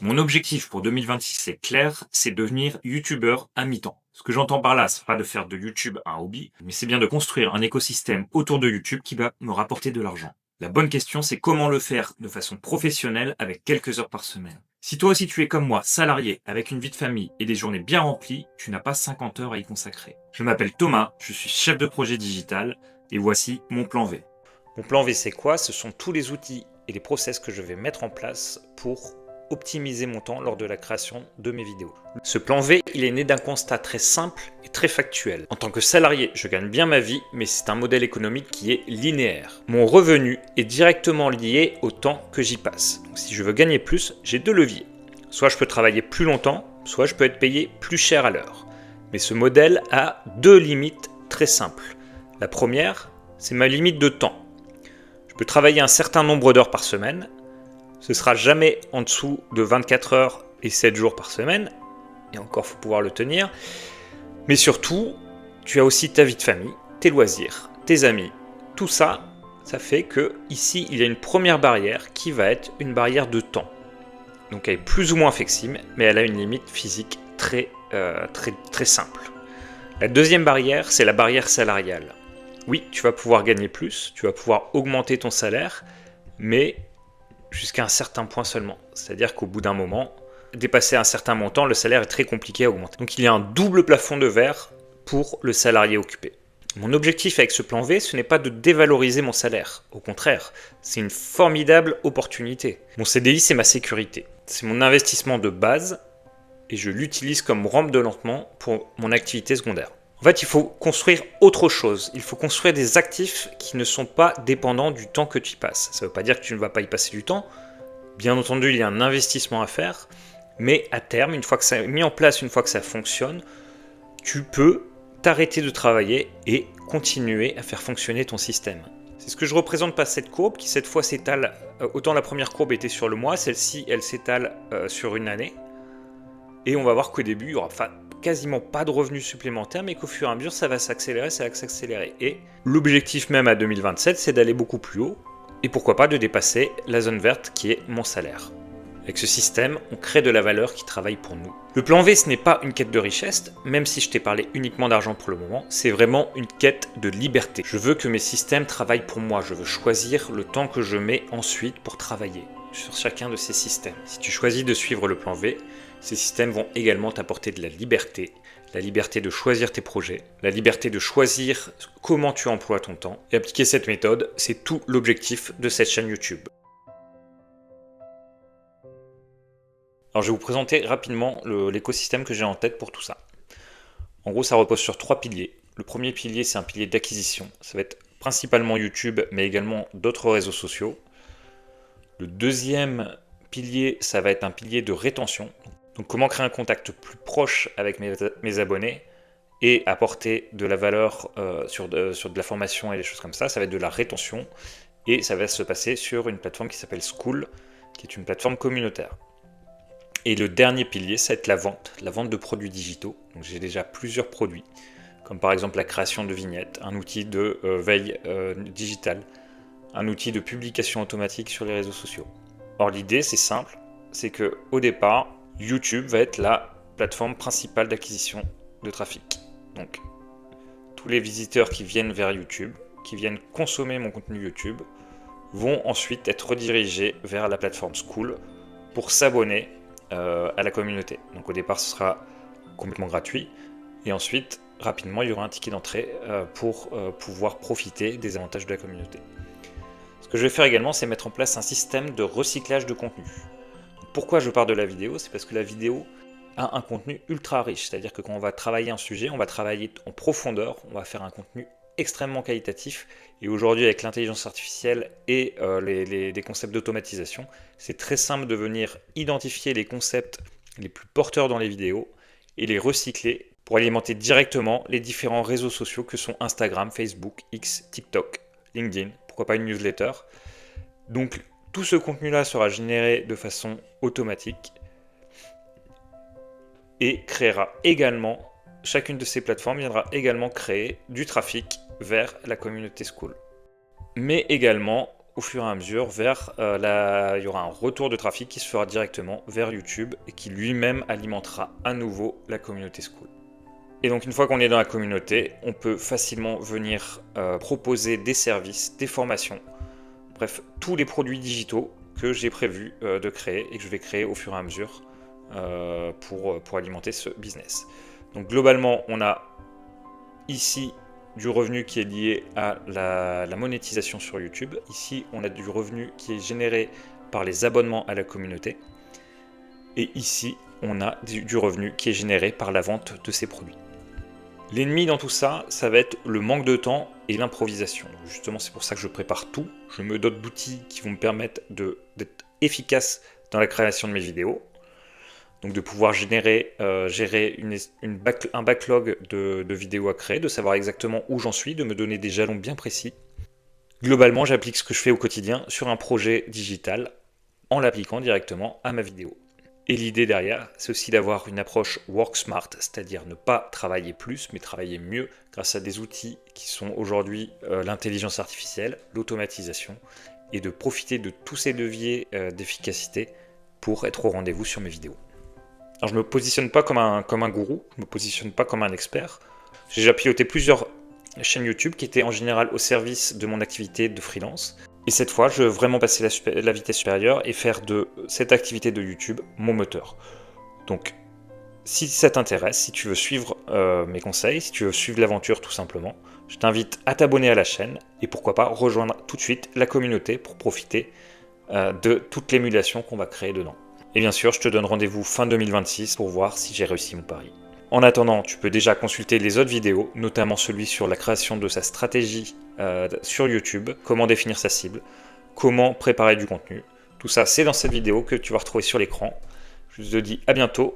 Mon objectif pour 2026 est clair, c'est devenir youtubeur à mi-temps. Ce que j'entends par là, c'est pas de faire de YouTube un hobby, mais c'est bien de construire un écosystème autour de YouTube qui va me rapporter de l'argent. La bonne question, c'est comment le faire de façon professionnelle avec quelques heures par semaine. Si toi aussi tu es comme moi, salarié, avec une vie de famille et des journées bien remplies, tu n'as pas 50 heures à y consacrer. Je m'appelle Thomas, je suis chef de projet digital, et voici mon plan V. Mon plan V, c'est quoi? Ce sont tous les outils et les process que je vais mettre en place pour optimiser mon temps lors de la création de mes vidéos. Ce plan V, il est né d'un constat très simple et très factuel. En tant que salarié, je gagne bien ma vie, mais c'est un modèle économique qui est linéaire. Mon revenu est directement lié au temps que j'y passe. Donc, si je veux gagner plus, j'ai deux leviers. Soit je peux travailler plus longtemps, soit je peux être payé plus cher à l'heure. Mais ce modèle a deux limites très simples. La première, c'est ma limite de temps. Je peux travailler un certain nombre d'heures par semaine. Ce sera jamais en dessous de 24 heures et 7 jours par semaine. Et encore, il faut pouvoir le tenir. Mais surtout, tu as aussi ta vie de famille, tes loisirs, tes amis. Tout ça, ça fait que ici, il y a une première barrière qui va être une barrière de temps. Donc elle est plus ou moins flexible, mais elle a une limite physique très simple. La deuxième barrière, c'est la barrière salariale. Oui, tu vas pouvoir gagner plus, tu vas pouvoir augmenter ton salaire, mais jusqu'à un certain point seulement. C'est-à-dire qu'au bout d'un moment, dépasser un certain montant, le salaire est très compliqué à augmenter. Donc il y a un double plafond de verre pour le salarié occupé. Mon objectif avec ce plan V, ce n'est pas de dévaloriser mon salaire. Au contraire, c'est une formidable opportunité. Mon CDI, c'est ma sécurité. C'est mon investissement de base et je l'utilise comme rampe de lancement pour mon activité secondaire. En fait, il faut construire autre chose. Il faut construire des actifs qui ne sont pas dépendants du temps que tu y passes. Ça ne veut pas dire que tu ne vas pas y passer du temps. Bien entendu, il y a un investissement à faire. Mais à terme, une fois que ça est mis en place, une fois que ça fonctionne, tu peux t'arrêter de travailler et continuer à faire fonctionner ton système. C'est ce que je représente par cette courbe qui cette fois s'étale. Autant la première courbe était sur le mois, celle-ci, elle s'étale sur une année. Et on va voir qu'au début, il y aura quasiment pas de revenus supplémentaires, mais qu'au fur et à mesure, ça va s'accélérer. Et l'objectif même à 2027, c'est d'aller beaucoup plus haut, et pourquoi pas de dépasser la zone verte qui est mon salaire. Avec ce système, on crée de la valeur qui travaille pour nous. Le plan V, ce n'est pas une quête de richesse, même si je t'ai parlé uniquement d'argent pour le moment, c'est vraiment une quête de liberté. Je veux que mes systèmes travaillent pour moi, je veux choisir le temps que je mets ensuite pour travailler sur chacun de ces systèmes. Si tu choisis de suivre le plan V, ces systèmes vont également t'apporter de la liberté de choisir tes projets, la liberté de choisir comment tu emploies ton temps. Et appliquer cette méthode, c'est tout l'objectif de cette chaîne YouTube. Alors je vais vous présenter rapidement l'écosystème que j'ai en tête pour tout ça. En gros, ça repose sur 3 piliers. Le premier pilier, c'est un pilier d'acquisition. Ça va être principalement YouTube, mais également d'autres réseaux sociaux. Le deuxième pilier, ça va être un pilier de rétention. Donc comment créer un contact plus proche avec mes abonnés et apporter de la valeur sur de la formation et des choses comme ça. Ça va être de la rétention et ça va se passer sur une plateforme qui s'appelle Skool, qui est une plateforme communautaire. Et le dernier pilier, ça va être la vente de produits digitaux. Donc j'ai déjà plusieurs produits, comme par exemple la création de vignettes, un outil de veille digitale, un outil de publication automatique sur les réseaux sociaux. Or l'idée, c'est simple, c'est que au départ, YouTube va être la plateforme principale d'acquisition de trafic. Donc tous les visiteurs qui viennent vers YouTube, qui viennent consommer mon contenu YouTube, vont ensuite être redirigés vers la plateforme Skool pour s'abonner à la communauté. Donc au départ, ce sera complètement gratuit. Et ensuite, rapidement, il y aura un ticket d'entrée pour pouvoir profiter des avantages de la communauté. Ce que je vais faire également, c'est mettre en place un système de recyclage de contenu. Donc, pourquoi je pars de la vidéo? C'est parce que la vidéo a un contenu ultra riche. C'est-à-dire que quand on va travailler un sujet, on va travailler en profondeur, on va faire un contenu extrêmement qualitatif. Et aujourd'hui, avec l'intelligence artificielle et des concepts d'automatisation, c'est très simple de venir identifier les concepts les plus porteurs dans les vidéos et les recycler pour alimenter directement les différents réseaux sociaux que sont Instagram, Facebook, X, TikTok, LinkedIn, pourquoi pas une newsletter. Donc tout ce contenu-là sera généré de façon automatique et créera également, chacune de ces plateformes viendra également créer du trafic vers la communauté Skool. Mais également au fur et à mesure vers il y aura un retour de trafic qui se fera directement vers YouTube et qui lui-même alimentera à nouveau la communauté Skool. Et donc une fois qu'on est dans la communauté, on peut facilement venir proposer des services, des formations, bref, tous les produits digitaux que j'ai prévu de créer et que je vais créer au fur et à mesure pour alimenter ce business. Donc globalement, on a ici du revenu qui est lié à la monétisation sur YouTube. Ici, on a du revenu qui est généré par les abonnements à la communauté. Et ici, on a du revenu qui est généré par la vente de ces produits. L'ennemi dans tout ça, ça va être le manque de temps et l'improvisation. Justement, c'est pour ça que je prépare tout. Je me dote d'outils qui vont me permettre d'être efficace dans la création de mes vidéos. Donc de pouvoir gérer un backlog de vidéos à créer, de savoir exactement où j'en suis, de me donner des jalons bien précis. Globalement, j'applique ce que je fais au quotidien sur un projet digital en l'appliquant directement à ma vidéo. Et l'idée derrière, c'est aussi d'avoir une approche work smart, c'est-à-dire ne pas travailler plus, mais travailler mieux grâce à des outils qui sont aujourd'hui l'intelligence artificielle, l'automatisation, et de profiter de tous ces leviers d'efficacité pour être au rendez-vous sur mes vidéos. Alors je ne me positionne pas comme un gourou, je ne me positionne pas comme un expert. J'ai déjà piloté plusieurs chaînes YouTube qui étaient en général au service de mon activité de freelance. Et cette fois, je veux vraiment passer la vitesse supérieure et faire de cette activité de YouTube mon moteur. Donc, si ça t'intéresse, si tu veux suivre mes conseils, si tu veux suivre l'aventure tout simplement, je t'invite à t'abonner à la chaîne et pourquoi pas rejoindre tout de suite la communauté pour profiter de toute l'émulation qu'on va créer dedans. Et bien sûr, je te donne rendez-vous fin 2026 pour voir si j'ai réussi mon pari. En attendant, tu peux déjà consulter les autres vidéos, notamment celui sur la création de sa stratégie sur YouTube, comment définir sa cible, comment préparer du contenu. Tout ça, c'est dans cette vidéo que tu vas retrouver sur l'écran. Je te dis à bientôt